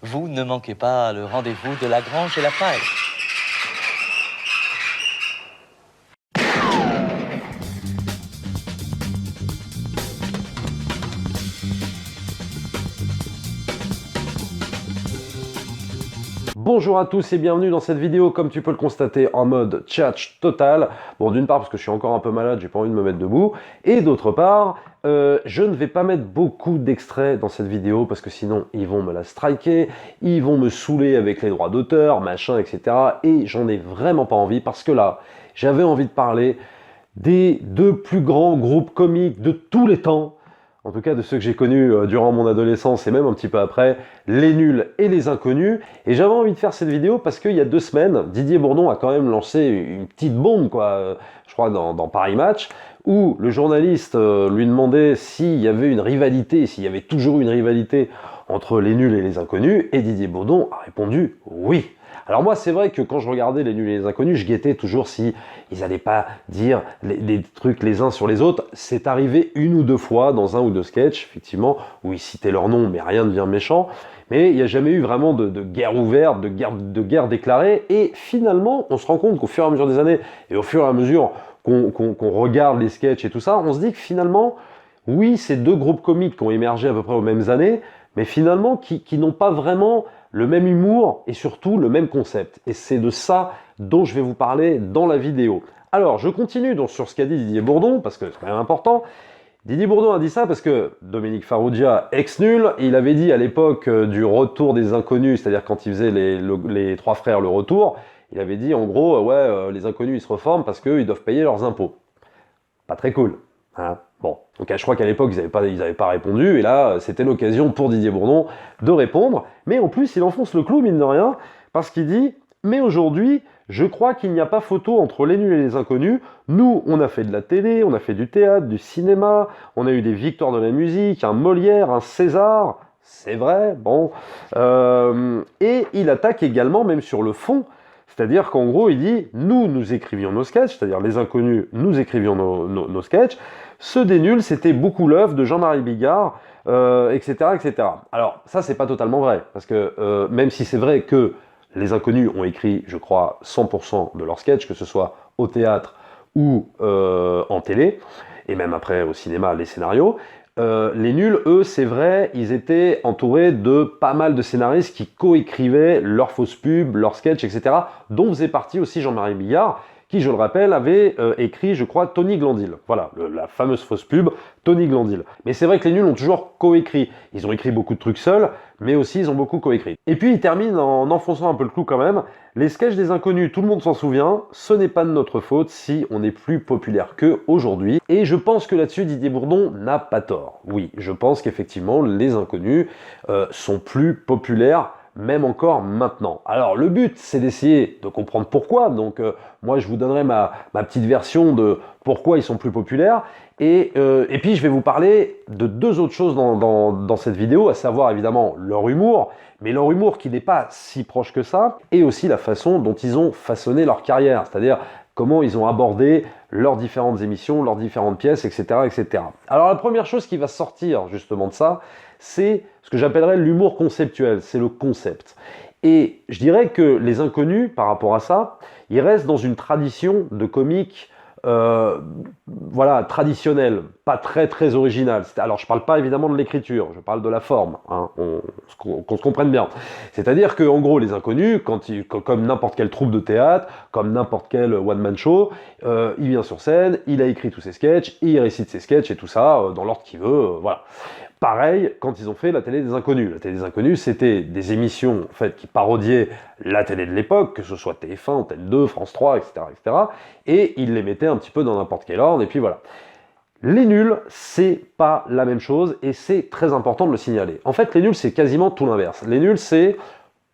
vous ne manquez pas le rendez-vous de la Grange et la Paille. Bonjour à tous et bienvenue dans cette vidéo, comme tu peux le constater, en mode tchatch total. Bon, d'une part parce que je suis encore un peu malade, j'ai pas envie de me mettre debout, et d'autre part, je ne vais pas mettre beaucoup d'extraits dans cette vidéo parce que sinon ils vont me la striker, ils vont me saouler avec les droits d'auteur, machin, etc. Et j'en ai vraiment pas envie parce que là, j'avais envie de parler des deux plus grands groupes comiques de tous les temps. En tout cas de ceux que j'ai connus durant mon adolescence et même un petit peu après, les nuls et les inconnus. Et j'avais envie de faire cette vidéo parce qu'il y a 2 semaines, Didier Bourdon a quand même lancé une petite bombe, quoi, je crois dans Paris Match, où le journaliste lui demandait s'il y avait une rivalité, s'il y avait toujours une rivalité entre les nuls et les inconnus, et Didier Bourdon a répondu oui. Alors moi, c'est vrai que quand je regardais les nuls et les inconnus, je guettais toujours si ils n'allaient pas dire des trucs les uns sur les autres. C'est arrivé 1 ou 2 fois dans 1 ou 2 sketchs, effectivement, où ils citaient leur nom, mais rien ne devient méchant. Mais il n'y a jamais eu vraiment de guerre ouverte, de guerre déclarée. Et finalement, on se rend compte qu'au fur et à mesure des années, et au fur et à mesure qu'on regarde les sketchs et tout ça, on se dit que finalement, oui, ces 2 groupes comiques qui ont émergé à peu près aux mêmes années, mais finalement qui n'ont pas vraiment le même humour et surtout le même concept. Et c'est de ça dont je vais vous parler dans la vidéo. Alors, je continue donc sur ce qu'a dit Didier Bourdon, parce que c'est quand même important. Didier Bourdon a dit ça parce que Dominique Farrugia, ex-nul, il avait dit à l'époque du retour des inconnus, c'est-à-dire quand il faisait les 3 frères le retour, il avait dit en gros, les inconnus ils se reforment parce qu'ils doivent payer leurs impôts. Pas très cool. Hein, bon, donc je crois qu'à l'époque ils n'avaient pas répondu, et là c'était l'occasion pour Didier Bourdon de répondre, mais en plus il enfonce le clou mine de rien, parce qu'il dit « Mais aujourd'hui, je crois qu'il n'y a pas photo entre les nuls et les inconnus, nous on a fait de la télé, on a fait du théâtre, du cinéma, on a eu des victoires de la musique, un Molière, un César, c'est vrai, bon, et il attaque également même sur le fond. C'est-à-dire qu'en gros, il dit, nous écrivions nos sketchs, c'est-à-dire les inconnus, nous écrivions nos sketchs. Ceux des nuls, c'était beaucoup l'œuvre de Jean-Marie Bigard, etc., etc. Alors, ça, c'est pas totalement vrai, parce que même si c'est vrai que les inconnus ont écrit, je crois, 100% de leurs sketchs, que ce soit au théâtre ou en télé, et même après au cinéma, les scénarios, les nuls, eux, c'est vrai, ils étaient entourés de pas mal de scénaristes qui coécrivaient leurs fausses pubs, leurs sketchs, etc., dont faisait partie aussi Jean-Marie Bigard, qui, je le rappelle, avait écrit, je crois, Tony Glandil. Voilà, la fameuse fausse pub, Tony Glandil. Mais c'est vrai que les nuls ont toujours coécrit. Ils ont écrit beaucoup de trucs seuls, mais aussi ils ont beaucoup coécrit. Et puis il termine en enfonçant un peu le clou quand même. Les sketchs des inconnus, tout le monde s'en souvient, ce n'est pas de notre faute si on est plus populaire qu'eux aujourd'hui. Et je pense que là-dessus, Didier Bourdon n'a pas tort. Oui, je pense qu'effectivement, les inconnus sont plus populaires, même encore maintenant. Alors le but, c'est d'essayer de comprendre pourquoi. Donc moi, je vous donnerai ma petite version de pourquoi ils sont plus populaires. Et puis je vais vous parler de 2 autres choses dans cette vidéo, à savoir évidemment leur humour, mais leur humour qui n'est pas si proche que ça, et aussi la façon dont ils ont façonné leur carrière, c'est-à-dire comment ils ont abordé leurs différentes émissions, leurs différentes pièces, etc., etc. Alors la première chose qui va sortir justement de ça, c'est ce que j'appellerais l'humour conceptuel, c'est le concept. Et je dirais que les inconnus, par rapport à ça, ils restent dans une tradition de comique voilà, traditionnelle, pas très originale. Alors je parle pas évidemment de l'écriture, je parle de la forme, hein, qu'on se comprenne bien. C'est-à-dire que en gros les inconnus, comme n'importe quelle troupe de théâtre, comme n'importe quel one-man show, il vient sur scène, il a écrit tous ses sketchs, il récite ses sketchs et tout ça dans l'ordre qu'il veut, voilà. Pareil, quand ils ont fait la télé des inconnus. La télé des inconnus, c'était des émissions en fait, qui parodiaient la télé de l'époque, que ce soit TF1, Antenne 2, France 3, etc., etc. Et ils les mettaient un petit peu dans n'importe quel ordre, et puis voilà. Les nuls, c'est pas la même chose, et c'est très important de le signaler. En fait, les nuls, c'est quasiment tout l'inverse. Les nuls, c'est,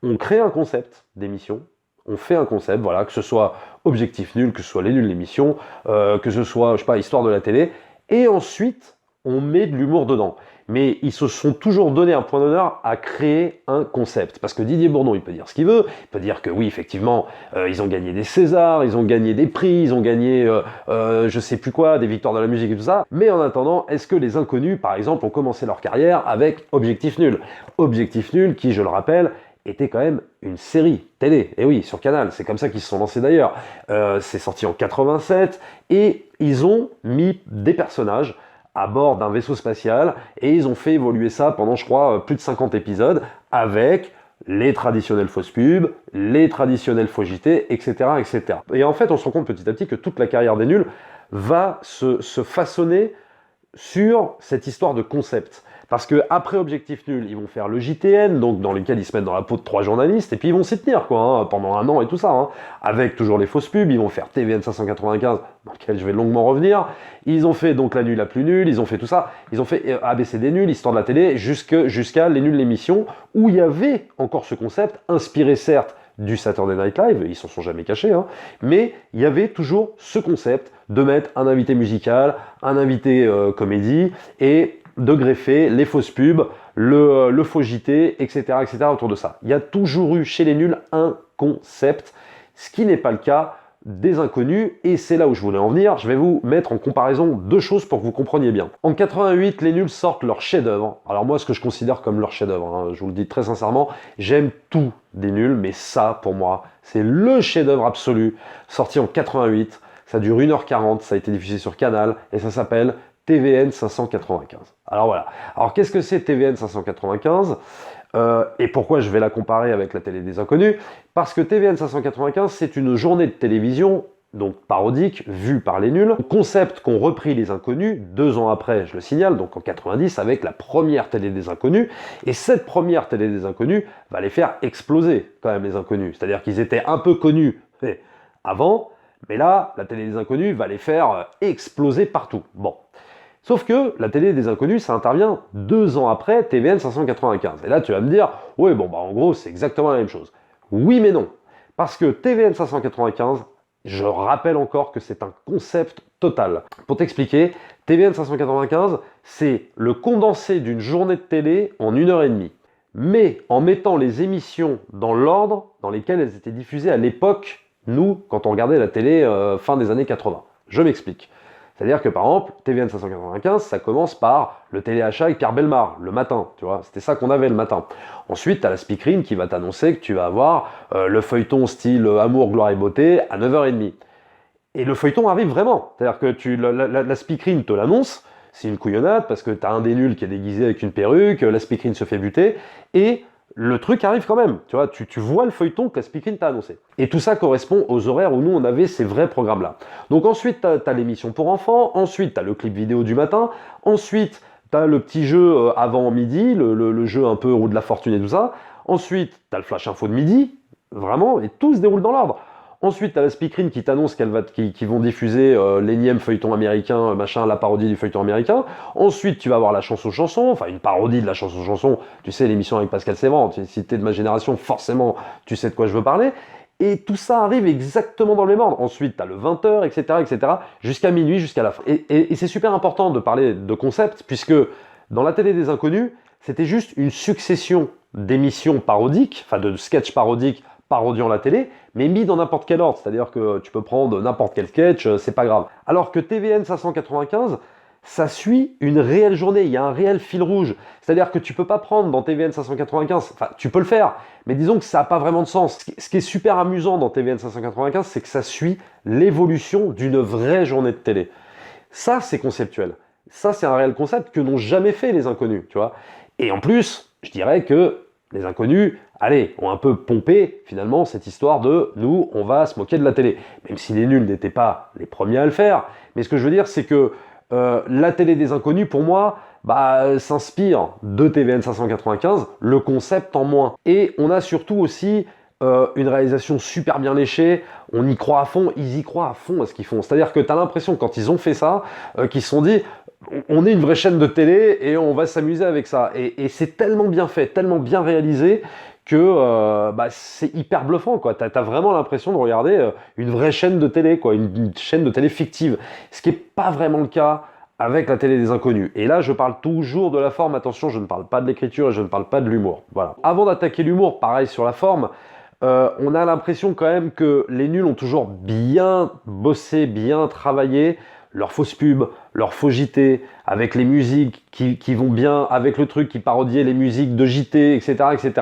on crée un concept d'émission, on fait un concept, voilà, que ce soit Objectif Nul, que ce soit Les Nuls l'émission, que ce soit, je sais pas, Histoire de la télé, et ensuite, on met de l'humour dedans. mais ils se sont toujours donné un point d'honneur à créer un concept. Parce que Didier Bourdon, il peut dire ce qu'il veut, il peut dire que oui, effectivement, ils ont gagné des Césars, ils ont gagné des prix, ils ont gagné je sais plus quoi, des victoires de la musique et tout ça, mais en attendant, est-ce que les Inconnus, par exemple, ont commencé leur carrière avec Objectif Nul? Objectif Nul, qui, je le rappelle, était quand même une série télé, et oui, sur Canal, c'est comme ça qu'ils se sont lancés d'ailleurs. C'est sorti en 87, et ils ont mis des personnages à bord d'un vaisseau spatial, et ils ont fait évoluer ça pendant, je crois, plus de 50 épisodes, avec les traditionnelles fausses pubs, les traditionnels faux JT, etc., etc. Et en fait, on se rend compte petit à petit que toute la carrière des nuls va se façonner sur cette histoire de concept. Parce que après Objectif Nul, ils vont faire le JTN, donc dans lequel ils se mettent dans la peau de 3 journalistes, et puis ils vont s'y tenir quoi, hein, pendant un an et tout ça, hein, avec toujours les fausses pubs. Ils vont faire TVN 595, dans lequel je vais longuement revenir. Ils ont fait donc La Nuit la plus nulle, ils ont fait tout ça. Ils ont fait ABCD Nul, Histoire de la télé, jusqu'à Les Nuls l'émission, où il y avait encore ce concept, inspiré certes du Saturday Night Live, ils s'en sont jamais cachés, hein, mais il y avait toujours ce concept de mettre un invité musical, un invité comédie, et de greffer les fausses pubs, le faux JT, etc., etc. autour de ça. Il y a toujours eu chez les nuls un concept, ce qui n'est pas le cas des Inconnus, et c'est là où je voulais en venir. Je vais vous mettre en comparaison deux choses pour que vous compreniez bien. En 88, les nuls sortent leur chef-d'œuvre. Alors moi, ce que je considère comme leur chef-d'œuvre, hein, je vous le dis très sincèrement, j'aime tout des nuls, mais ça, pour moi, c'est le chef-d'œuvre absolu, sorti en 88. Ça dure 1h40, ça a été diffusé sur Canal, et ça s'appelle TVN 595. Alors voilà. Alors qu'est-ce que c'est TVN 595 et pourquoi je vais la comparer avec la télé des Inconnus? Parce que TVN 595, c'est une journée de télévision, donc parodique, vue par les nuls, concept qu'ont repris les Inconnus 2 ans après, je le signale, donc en 90, avec la première télé des Inconnus. Et cette première télé des Inconnus va les faire exploser, quand même, les Inconnus. C'est-à-dire qu'ils étaient un peu connus avant, mais là, la télé des Inconnus va les faire exploser partout. Bon. Sauf que la télé des Inconnus, ça intervient 2 ans après TVN 595. Et là, tu vas me dire, oui, bon, bah en gros, c'est exactement la même chose. Oui, mais non. Parce que TVN 595, je rappelle encore que c'est un concept total. Pour t'expliquer, TVN 595, c'est le condensé d'une journée de télé en 1h30. Mais en mettant les émissions dans l'ordre dans lesquelles elles étaient diffusées à l'époque, nous, quand on regardait la télé fin des années 80. Je m'explique. C'est-à-dire que par exemple, TVN 595, ça commence par le téléachat avec Pierre Bellemare, le matin, tu vois, c'était ça qu'on avait le matin. Ensuite, tu as la speakerine qui va t'annoncer que tu vas avoir le feuilleton style Amour, gloire et beauté à 9h30. Et le feuilleton arrive vraiment, c'est-à-dire que la speakerine te l'annonce, c'est une couillonnade parce que tu as un des nuls qui est déguisé avec une perruque, la speakerine se fait buter, et le truc arrive quand même, tu vois, tu vois le feuilleton que la speakerine t'a annoncé. Et tout ça correspond aux horaires où nous on avait ces vrais programmes-là. Donc ensuite, t'as l'émission pour enfants, ensuite t'as le clip vidéo du matin, ensuite t'as le petit jeu avant midi, le jeu un peu roue de la fortune et tout ça, ensuite t'as le flash info de midi, vraiment, et tout se déroule dans l'ordre. Ensuite, tu as la speakerine qui t'annonce qu'ils vont diffuser l'énième feuilleton américain, machin, la parodie du feuilleton américain. Ensuite, tu vas avoir la chanson-chanson, enfin une parodie de la chanson-chanson. Tu sais, l'émission avec Pascal Sévran, si tu es de ma génération, forcément, tu sais de quoi je veux parler. Et tout ça arrive exactement dans le même ordre. Ensuite, tu as le 20h, etc., jusqu'à minuit, jusqu'à la fin. Et c'est super important de parler de concept, puisque dans la télé des Inconnus, c'était juste une succession d'émissions parodiques, enfin de sketchs parodiques, parodiant la télé, mais mis dans n'importe quel ordre, c'est-à-dire que tu peux prendre n'importe quel sketch, c'est pas grave. Alors que TVN 595, ça suit une réelle journée, il y a un réel fil rouge. C'est-à-dire que tu peux pas prendre dans TVN 595, enfin tu peux le faire, mais disons que ça n'a pas vraiment de sens. Ce qui est super amusant dans TVN 595, c'est que ça suit l'évolution d'une vraie journée de télé. Ça, c'est conceptuel. Ça, c'est un réel concept que n'ont jamais fait les Inconnus, tu vois. Et en plus, je dirais que les Inconnus, allez, ont un peu pompé finalement cette histoire de nous, on va se moquer de la télé. Même si les nuls n'étaient pas les premiers à le faire. Mais ce que je veux dire, c'est que la télé des Inconnus, pour moi, s'inspire de TVN 595, le concept en moins. Et on a surtout aussi une réalisation super bien léchée, on y croit à fond, ils y croient à fond à ce qu'ils font. C'est-à-dire que tu as l'impression, quand ils ont fait ça, qu'ils se sont dit, on est une vraie chaîne de télé et on va s'amuser avec ça. Et c'est tellement bien fait, tellement bien réalisé, que c'est hyper bluffant, quoi. T'as vraiment l'impression de regarder une vraie chaîne de télé, quoi, une chaîne de télé fictive. Ce qui n'est pas vraiment le cas avec la télé des inconnus. Et là, je parle toujours de la forme, attention, je ne parle pas de l'écriture et je ne parle pas de l'humour. Voilà. Avant d'attaquer l'humour, pareil sur la forme, on a l'impression quand même que les nuls ont toujours bien bossé, bien travaillé leurs fausses pubs, leurs faux JT, avec les musiques qui vont bien, avec le truc qui parodiait les musiques de JT, etc., etc.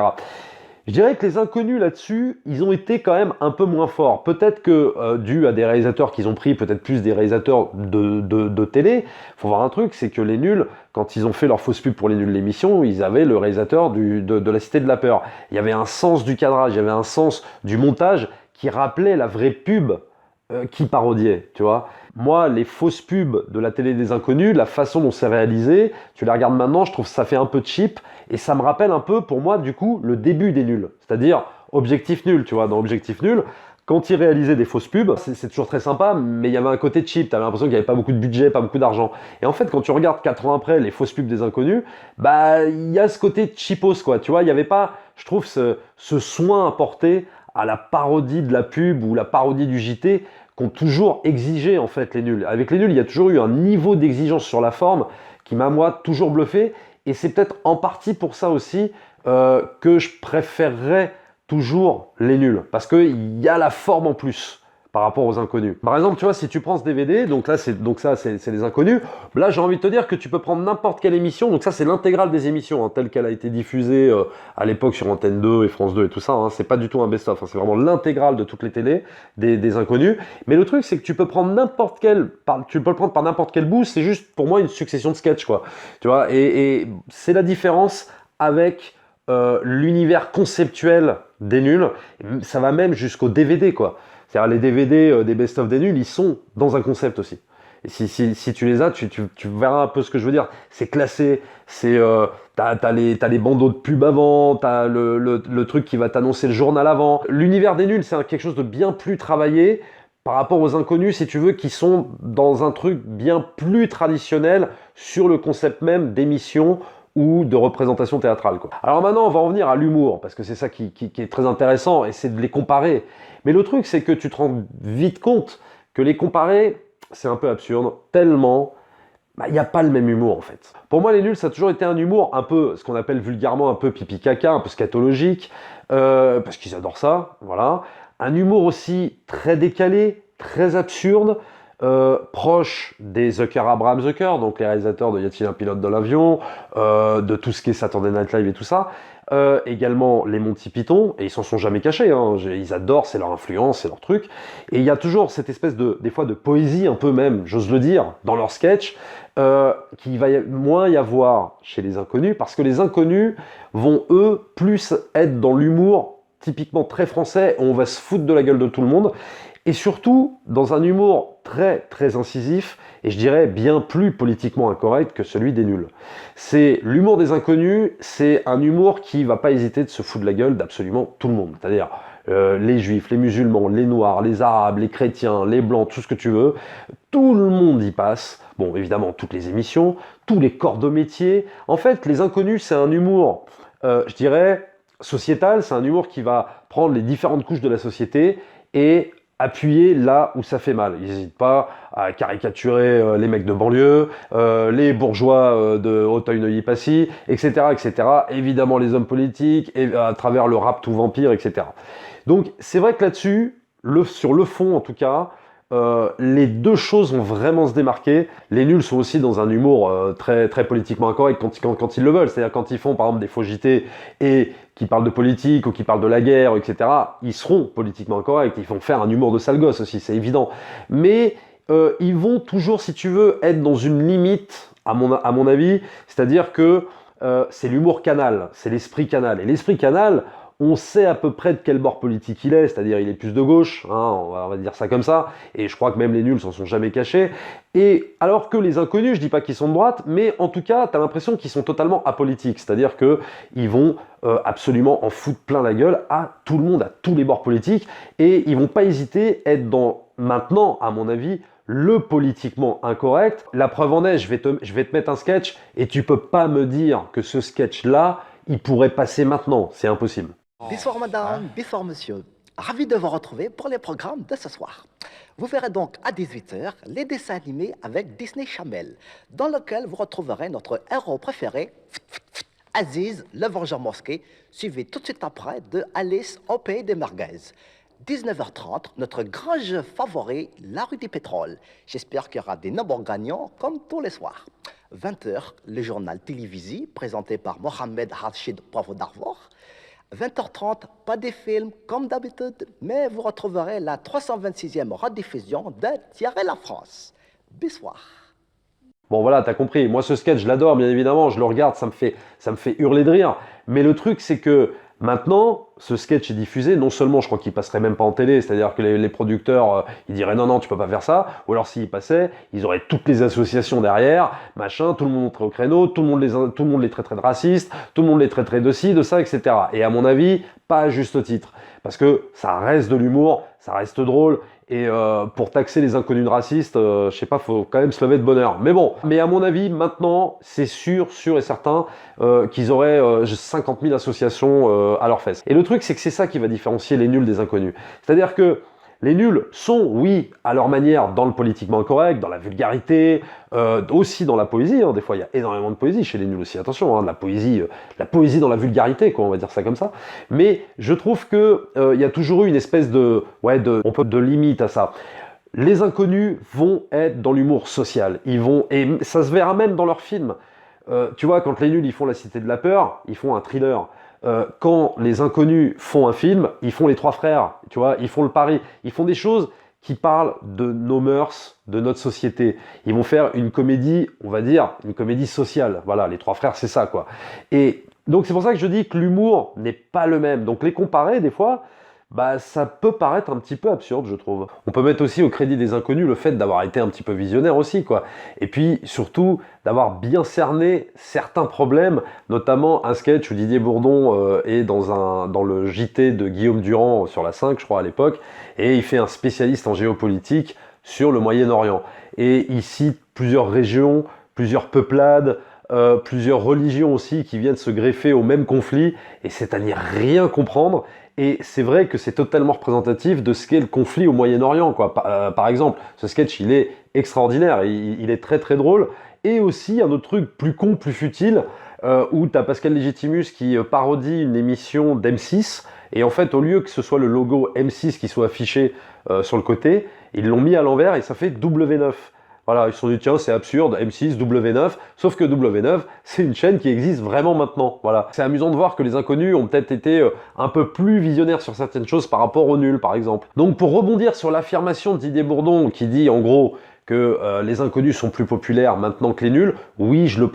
Je dirais que les inconnus là-dessus, ils ont été quand même un peu moins forts. Peut-être que, dû à des réalisateurs qu'ils ont pris, peut-être plus des réalisateurs de télé, faut voir un truc, c'est que les nuls, quand ils ont fait leur fausse pub pour les nuls l'émission, ils avaient le réalisateur de la Cité de la Peur. Il y avait un sens du cadrage, il y avait un sens du montage qui rappelait la vraie pub qui parodiait, tu vois. Moi, les fausses pubs de la télé des inconnus, la façon dont c'est réalisé, tu les regardes maintenant, je trouve que ça fait un peu cheap et ça me rappelle un peu, pour moi, du coup, le début des nuls. C'est-à-dire Objectif Nul, tu vois. Dans Objectif Nul, quand ils réalisaient des fausses pubs, c'est toujours très sympa, mais il y avait un côté cheap. Tu avais l'impression qu'il n'y avait pas beaucoup de budget, pas beaucoup d'argent. Et en fait, quand tu regardes 4 ans après les fausses pubs des inconnus, bah, il y a ce côté cheapos, quoi. Tu vois, il n'y avait pas, je trouve, ce soin apporté à la parodie de la pub ou la parodie du JT qu'ont toujours exigé en fait les nuls. Avec les nuls, il y a toujours eu un niveau d'exigence sur la forme qui m'a moi toujours bluffé et c'est peut-être en partie pour ça aussi que je préférerais toujours les nuls parce qu'il y a la forme en plus par rapport aux inconnus. Par exemple, tu vois, si tu prends ce DVD, donc ça c'est les inconnus, là j'ai envie de te dire que tu peux prendre n'importe quelle émission, donc ça c'est l'intégrale des émissions, hein, telle qu'elle a été diffusée à l'époque sur Antenne 2 et France 2 et tout ça, hein, c'est pas du tout un best-of, hein, c'est vraiment l'intégrale de toutes les télés des inconnus, mais le truc c'est que tu peux prendre n'importe quel, tu peux le prendre par n'importe quel bout, c'est juste pour moi une succession de sketchs, quoi, tu vois, et c'est la différence avec l'univers conceptuel des nuls, ça va même jusqu'au DVD, quoi. C'est-à-dire les DVD des best-of des nuls, ils sont dans un concept aussi. Et si tu les as, tu verras un peu ce que je veux dire. C'est classé, t'as les bandeaux de pub avant, t'as le truc qui va t'annoncer le journal avant. L'univers des nuls, c'est quelque chose de bien plus travaillé par rapport aux inconnus, si tu veux, qui sont dans un truc bien plus traditionnel sur le concept même d'émission ou de représentation théâtrale, quoi. Alors maintenant, on va en venir à l'humour, parce que c'est ça qui est très intéressant, et c'est de les comparer. Mais le truc, c'est que tu te rends vite compte que les comparer, c'est un peu absurde, tellement il n'y a pas le même humour, en fait. Pour moi, les nuls, ça a toujours été un humour un peu, ce qu'on appelle vulgairement un peu pipi-caca, un peu scatologique, parce qu'ils adorent ça, voilà. Un humour aussi très décalé, très absurde, proche des Zucker Abraham Zucker, donc les réalisateurs de Y a-t-il un pilote dans l'avion, de tout ce qui est Saturday Night Live et tout ça, également les Monty Python, et ils s'en sont jamais cachés, hein, ils adorent, c'est leur influence, c'est leur truc, et il y a toujours cette espèce des fois de poésie un peu même, j'ose le dire, dans leurs sketchs, qu'il va moins y avoir chez les inconnus, parce que les inconnus vont eux plus être dans l'humour typiquement très français, où on va se foutre de la gueule de tout le monde, et surtout dans un humour très très incisif et je dirais bien plus politiquement incorrect que celui des nuls. C'est l'humour des inconnus, c'est un humour qui va pas hésiter de se foutre de la gueule d'absolument tout le monde, c'est-à-dire les juifs, les musulmans, les noirs, les arabes, les chrétiens, les blancs, tout ce que tu veux, tout le monde y passe. Bon, évidemment, toutes les émissions, tous les corps de métier. En fait, les inconnus, c'est un humour, je dirais, sociétal, c'est un humour qui va prendre les différentes couches de la société et appuyer là où ça fait mal. Ils n'hésitent pas à caricaturer les mecs de banlieue, les bourgeois de Auteuil-Neuilly-Passy, etc., etc. Évidemment les hommes politiques, et à travers le rap tout vampire, etc. Donc c'est vrai que là-dessus, sur le fond en tout cas, les deux choses vont vraiment se démarquer. Les nuls sont aussi dans un humour très, très politiquement incorrect quand ils le veulent. C'est-à-dire quand ils font par exemple des faux JT et qui parlent de politique ou qui parlent de la guerre, etc. Ils seront politiquement incorrects. Ils vont faire un humour de sale gosse aussi, c'est évident. Mais ils vont toujours, si tu veux, être dans une limite, à mon avis. C'est-à-dire que c'est l'humour canal, c'est l'esprit canal. Et l'esprit canal, on sait à peu près de quel bord politique il est, c'est-à-dire il est plus de gauche, hein, on va dire ça comme ça, et je crois que même les nuls s'en sont jamais cachés, et alors que les inconnus, je dis pas qu'ils sont de droite, mais en tout cas, tu as l'impression qu'ils sont totalement apolitiques, c'est-à-dire qu'ils vont absolument en foutre plein la gueule à tout le monde, à tous les bords politiques, et ils vont pas hésiter à être maintenant, à mon avis, le politiquement incorrect. La preuve en est, je vais te mettre un sketch, et tu peux pas me dire que ce sketch-là, il pourrait passer maintenant, c'est impossible. Bonsoir madame, bonsoir monsieur. Ravi de vous retrouver pour les programmes de ce soir. Vous verrez donc à 18h les dessins animés avec Disney Channel, dans lequel vous retrouverez notre héros préféré, Aziz, le Vengeur Mosquée, suivi tout de suite après de Alice au Pays des Merguez. 19h30, notre grand jeu favori, la rue du pétrole. J'espère qu'il y aura des nombreux gagnants comme tous les soirs. 20h, le journal télévisé présenté par Mohamed Rachid Poivre d'Arvor. 20h30, pas des films comme d'habitude, mais vous retrouverez la 326e rediffusion de Thierry la France. Bonsoir. Bon voilà, t'as compris, moi ce sketch je l'adore bien évidemment, je le regarde, ça me fait hurler de rire. Mais le truc c'est que maintenant, ce sketch est diffusé, non seulement je crois qu'il passerait même pas en télé, c'est-à-dire que les producteurs, ils diraient non, tu peux pas faire ça, ou alors s'il passait, ils auraient toutes les associations derrière, machin, tout le monde monterait au créneau, tout le monde les traiterait de racistes, tout le monde les traiterait de ci, de ça, etc. Et à mon avis, pas à juste titre. Parce que ça reste de l'humour, ça reste drôle, et pour taxer les inconnus de racistes, je sais pas, faut quand même se lever de bonne heure. Mais bon, mais à mon avis, maintenant, c'est sûr et certain qu'ils auraient 50 000 associations à leurs fesses. Et le truc, c'est que c'est ça qui va différencier les nuls des inconnus. C'est-à-dire que les nuls sont, oui, à leur manière, dans le politiquement incorrect, dans la vulgarité, aussi dans la poésie. Hein. Des fois, il y a énormément de poésie chez les nuls aussi. Attention, hein, de la poésie dans la vulgarité, quoi, on va dire ça comme ça. Mais je trouve que il y a toujours eu une espèce de limite à ça. Les inconnus vont être dans l'humour social. Et ça se verra même dans leurs films. Tu vois, quand les nuls ils font La Cité de la Peur, ils font un thriller. Quand les inconnus font un film, ils font Les Trois Frères, tu vois, ils font Le Pari, ils font des choses qui parlent de nos mœurs, de notre société. Ils vont faire une comédie, on va dire, une comédie sociale. Voilà, Les Trois Frères, c'est ça, quoi. Et donc c'est pour ça que je dis que l'humour n'est pas le même. Donc les comparer, des fois, bah ça peut paraître un petit peu absurde, je trouve. On peut mettre aussi au crédit des inconnus le fait d'avoir été un petit peu visionnaire aussi, quoi. Et puis surtout d'avoir bien cerné certains problèmes, notamment un sketch où Didier Bourdon est dans le JT de Guillaume Durand sur la 5, je crois à l'époque, et il fait un spécialiste en géopolitique sur le Moyen-Orient. Et il cite plusieurs régions, plusieurs peuplades, plusieurs religions aussi qui viennent se greffer au même conflit, et c'est à n'y rien comprendre. Et c'est vrai que c'est totalement représentatif de ce qu'est le conflit au Moyen-Orient, quoi. Par exemple, ce sketch, il est extraordinaire, il est très très drôle. Et aussi, un autre truc plus con, plus futile, où tu as Pascal Légitimus qui parodie une émission d'M6, et en fait, au lieu que ce soit le logo M6 qui soit affiché sur le côté, ils l'ont mis à l'envers et ça fait W9. Voilà, ils se sont dit, tiens, c'est absurde, M6, W9, sauf que W9, c'est une chaîne qui existe vraiment maintenant. Voilà. C'est amusant de voir que les inconnus ont peut-être été un peu plus visionnaires sur certaines choses par rapport aux nuls, par exemple. Donc, pour rebondir sur l'affirmation de Didier Bourdon, qui dit, en gros, que les inconnus sont plus populaires maintenant que les nuls, oui, je le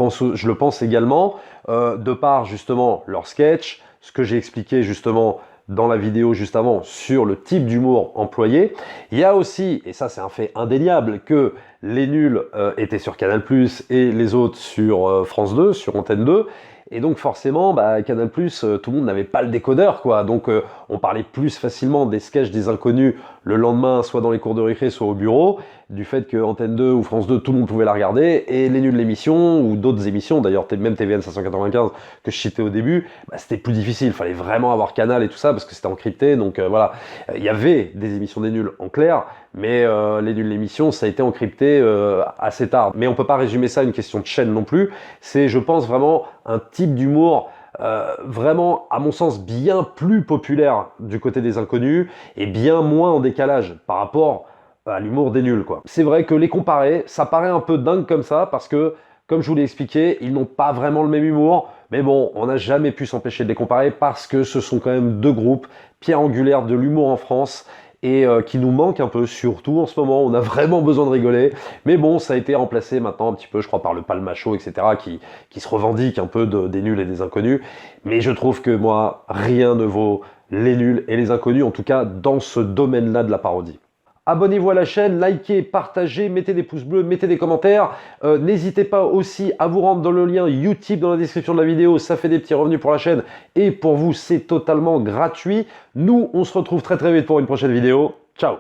pense également, de par, justement, leur sketch, ce que j'ai expliqué, justement, dans la vidéo juste avant sur le type d'humour employé. Il y a aussi, et ça c'est un fait indéniable, que les nuls étaient sur Canal+, et les autres sur France 2, sur Antenne 2, et donc forcément, Canal+, tout le monde n'avait pas le décodeur, quoi. Donc on parlait plus facilement des sketchs des inconnus le lendemain, soit dans les cours de récré, soit au bureau, du fait que Antenne 2 ou France 2, tout le monde pouvait la regarder, et les nuls de l'émission, ou d'autres émissions, d'ailleurs même TVN 595, que je citais au début, c'était plus difficile, il fallait vraiment avoir Canal et tout ça, parce que c'était encrypté, donc voilà. Il y avait des émissions des nuls en clair, mais les nuls de l'émission, ça a été encrypté assez tard. Mais on peut pas résumer ça à une question de chaîne non plus, c'est, je pense, vraiment un type d'humour vraiment, à mon sens, bien plus populaire du côté des inconnus et bien moins en décalage par rapport à l'humour des nuls, quoi. C'est vrai que les comparer, ça paraît un peu dingue comme ça parce que, comme je vous l'ai expliqué, ils n'ont pas vraiment le même humour, mais bon, on n'a jamais pu s'empêcher de les comparer parce que ce sont quand même deux groupes pierre angulaire de l'humour en France et qui nous manque un peu, surtout en ce moment, on a vraiment besoin de rigoler, mais bon, ça a été remplacé maintenant un petit peu, je crois, par le Palmacho, etc., qui se revendique un peu des nuls et des inconnus, mais je trouve que moi, rien ne vaut les nuls et les inconnus, en tout cas dans ce domaine-là de la parodie. Abonnez-vous à la chaîne, likez, partagez, mettez des pouces bleus, mettez des commentaires. N'hésitez pas aussi à vous rendre dans le lien YouTube dans la description de la vidéo, ça fait des petits revenus pour la chaîne et pour vous c'est totalement gratuit. Nous on se retrouve très vite pour une prochaine vidéo. Ciao!